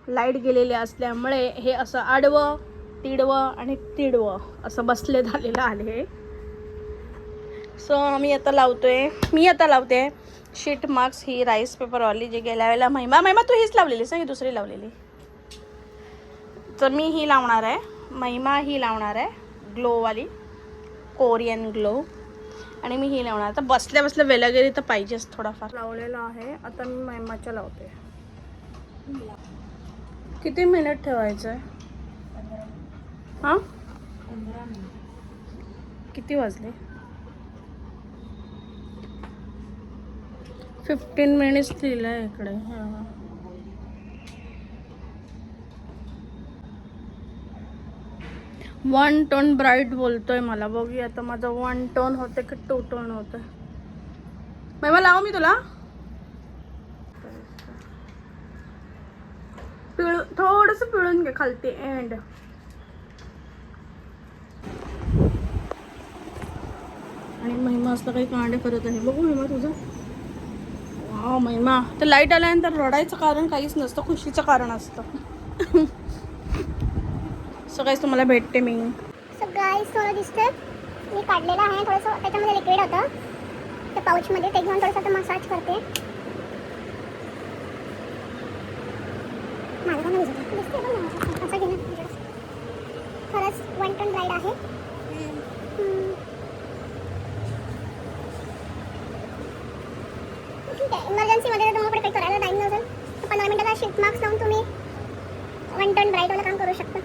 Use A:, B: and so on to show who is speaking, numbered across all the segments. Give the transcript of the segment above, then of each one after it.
A: Light गेलेली असल्यामुळे हे असं आडवं तिडवं आणि तिडवं असं बसले झालेलं आहे. सो मी आता लावते शीट मार्क्स ही राईस पेपरवाली जी गेल्या वेळेला महिमा तू हीच लावलेली सांग, दुसरी लावलेली. तर मी ही लावणार आहे, महिमा ही लावणार आहे ग्लोवाली, कोरियन ग्लो. आणि मी ही लावणार. तर बसल्या बसल्या वेलागिरी तर पाहिजेच थोडाफार. लावलेला आहे. आता मी महिमाच्या लावते. किती मिनिट ठेवायचं आहे? हां किती वाजले? 15 मिनिट्स लिहिलं आहे इकडे. हां 1 टोन ब्राईट बोलतोय मला. बघूया आता माझं 1 टोन होते की 2 टोन होतं. महिमा लावू मी तुला? थोडंसं पिळून घे खालती एंड. आणि महिमा असलं काही कांडे करत आहे. बघू महिमा तुझं. वाव महिमा. तर लाईट आल्यानंतर रडायचं कारण काहीच नसतं, खुशीचं कारण असतं. सो गाईस तुम्हाला भेटते मी.
B: सो गाईस थोडं दिसतं मी काढलेलं आहे. थोडंसं त्याच्यामध्ये लिक्विड होतं त्या पाऊचमध्ये, ते घेऊन थोडंसं आता मसाज करते. माझं पण दिसते असं घेणं खरंच 1 टन ब्राईड आहे. ठीक आहे. इमर्जन्सीमध्ये जर तुम्हाला काही करायला टाईम नसेल तर 15 मिनिटाचा शीट मार्क्स लावून तुम्ही 1 टन ब्राईडवालं काम करू शकता.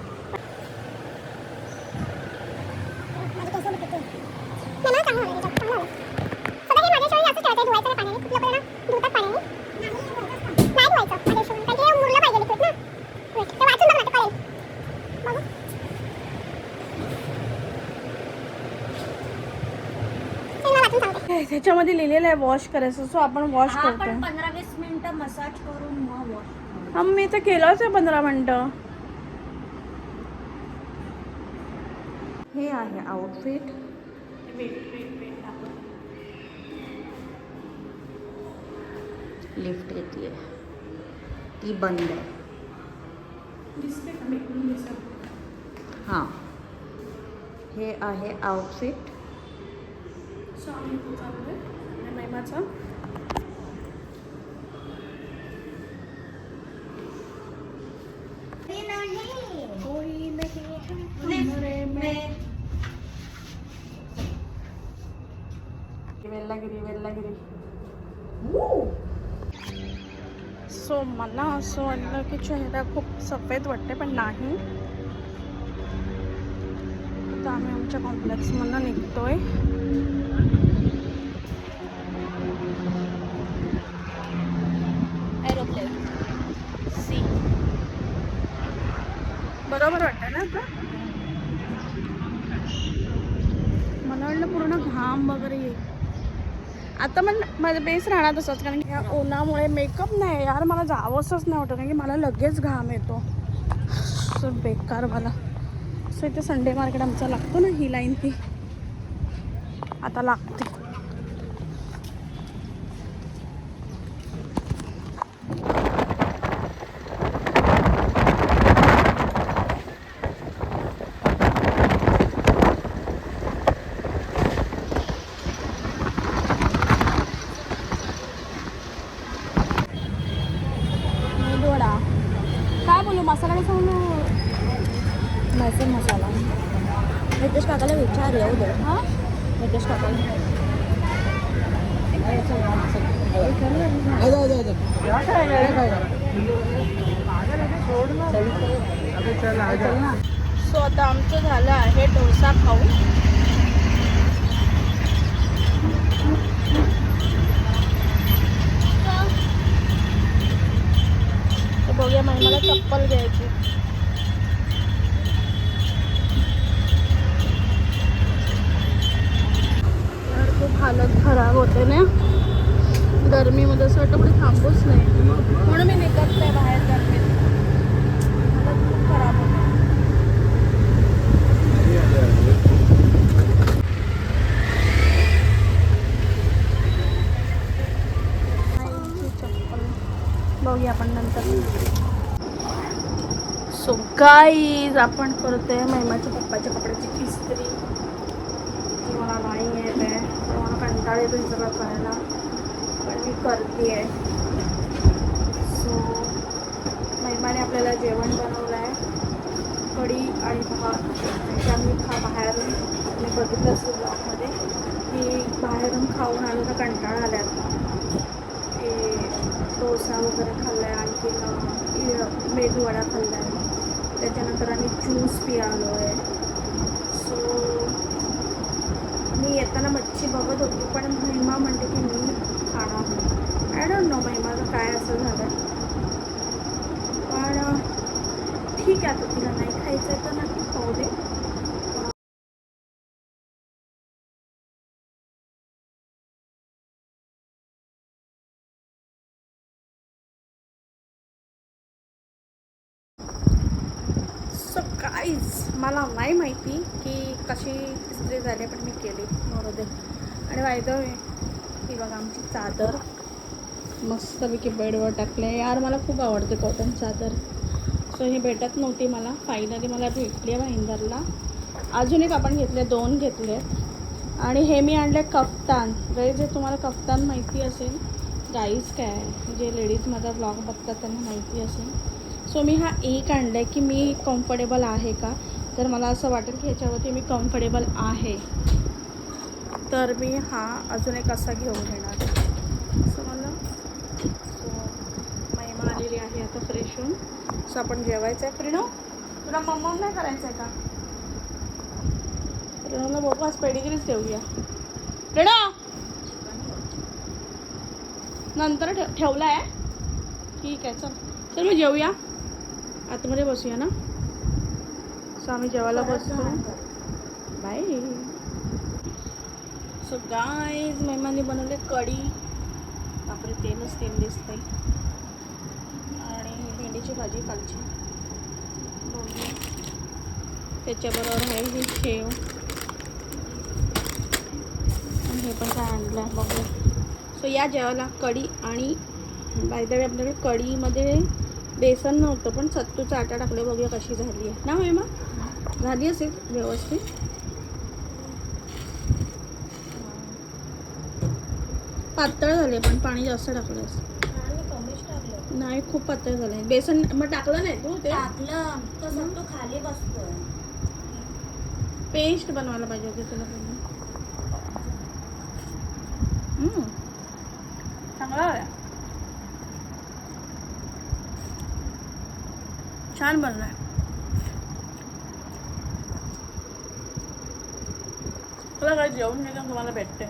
A: त्याच्यामध्ये लिहिलेलं आहे वॉश करायचं. सो आपण वॉश करतो.
C: 15-20 मिनिटं मसाज करून मग वॉश.
A: हा मी तर केलंच आहे 15 मिनिटं.
C: हे आहे आउटफिट. लिफ्ट येते ती बंद आहे. हां हे आहे आउटफिट.
A: महिमाचं वेल्लागिरी. सो मला असं वाटलं की चेहरा खूप सफेद वाटते, पण नाही. आता आम्ही आमच्या कॉम्प्लेक्समधून निघतोय. एरोप्लेन सी बरोबर वाटतं ना आता. मला वाटलं पूर्ण घाम वगैरे येईल. आता पण माझं बेस राहणार तसंच, कारण की या उन्हामुळे मेकअप नाही यार मला जावंसंच नाही वाटत, कारण की मला लगेच घाम येतो. सो बेकार मला. सो इथे संडे मार्केट आमचा लागतो ना, ही लाईन ती आता लागते. काय बोलू मसाला कसं बोलू?
C: मैसूर मसाला. नितेश काकाला विचार येऊ दे.
A: हां
C: नितेश काकाला
A: सो आता आमचं झालं आहे डोसा खाऊन. तर बघूया मला चप्पल घ्यायची. तर खूप हालत खराब होते ना गरमीमध्ये. असं वाटतं कुठे थांबूच नाही, म्हणून मी निघत नाही बाहेर गरमीत. हालत खूप खराब होते. चप्पल बघूया आपण नंतर. सो गाईज आपण करतोय महिमाच्या पप्पाच्या कपड्याची इस्त्री. ती मला नाही येत आहे, मला कंटाळा येतो हे सगळं करायला, पण मी करते आहे. सो महिमाने आपल्याला जेवण बनवलं आहे, कढी आणि भात. आणि आम्ही बाहेरून मी बघितलं असतो ब्लॉगमध्ये की बाहेरून खाऊन आलो तर कंटाळा आला आता. ते डोसा वगैरे खाल्ला आहे, आणखी मेदूवडा खाल्ला आहे, त्याच्यानंतर आम्ही ज्यूस पियालो आहे. सो मी येताना मच्छी बघत होती, पण महिमा म्हणते की मी खाणार नाही. आय डोंट नो महिमाचं काय असं झालं, पण ठीक आहे, आता तिला नाही खायचं आहे तर नाही खाऊ दे. सो गाईज मला नाही माहिती की कशी इस्त्री झाली, पण मी केली बरोबर. आणि वायदं ही बघा आमची चादर मस्तपैकी बेडवर टाकले. यार मला खूप आवडते कॉटन चादर. सो ही भेटत नव्हती मला, फायनली मला भेटली आहे भाईंदरला. अजून एक आपण घेतले, 2 घेतले. आणि हे मी आणले कफ्तान. जे तुम्हाला कफ्तान माहिती असेल गाईज काय, जे लेडीज माझा ब्लॉग बघतात त्यांना माहिती असेल. सो मी हा एक आणला आहे की मी कम्फर्टेबल आहे का, तर मला असं वाटेल की ह्याच्यावरती मी कम्फर्टेबल आहे तर मी हा अजून एक असा घेऊन घेणार. सो महिमा आलेली आहे आता फ्रेश होऊन. सो आपण जेवायचं आहे. प्रिणो तुला मम्मा नाही करायचं आहे का? प्रिणोला बघू आज पेडिग्रीच देऊया. प्रिणो नंतर ठेवला आहे, ठीक आहे. चल मी जेवूया, आतमध्ये बसूया ना. सो आम्ही जेवायला बसतो. बाय. सो गाईज महिमाने बनवले कढी. आपले तेलच तेल दिसते. आणि भेंडीची भाजी कालची, त्याच्याबरोबर आहे ही शेव. आणि हे पण काय आणलं आहे बघू. सो या जेवायला कढी. आणि बाय द वे आपल्याकडे कढीमध्ये बेसन नव्हतं, पण सत्तूचा आटा टाकले. बघूया कशी झाली आहे ना महिमा. झाली असेल व्यवस्थित. पातळ झाले, पण पाणी जास्त टाकलं असं नाही, खूप पातळ झालंय. बेसन मग टाकलं नाही तू? ते
C: टाकलं तर सत्तू खाली बसतोय.
A: पेस्ट बनवायला पाहिजे होती तुला पहिलं. चांगला आहे, छान बनलाय. तुला काय जेवण नाही का तुम्हाला भेटते.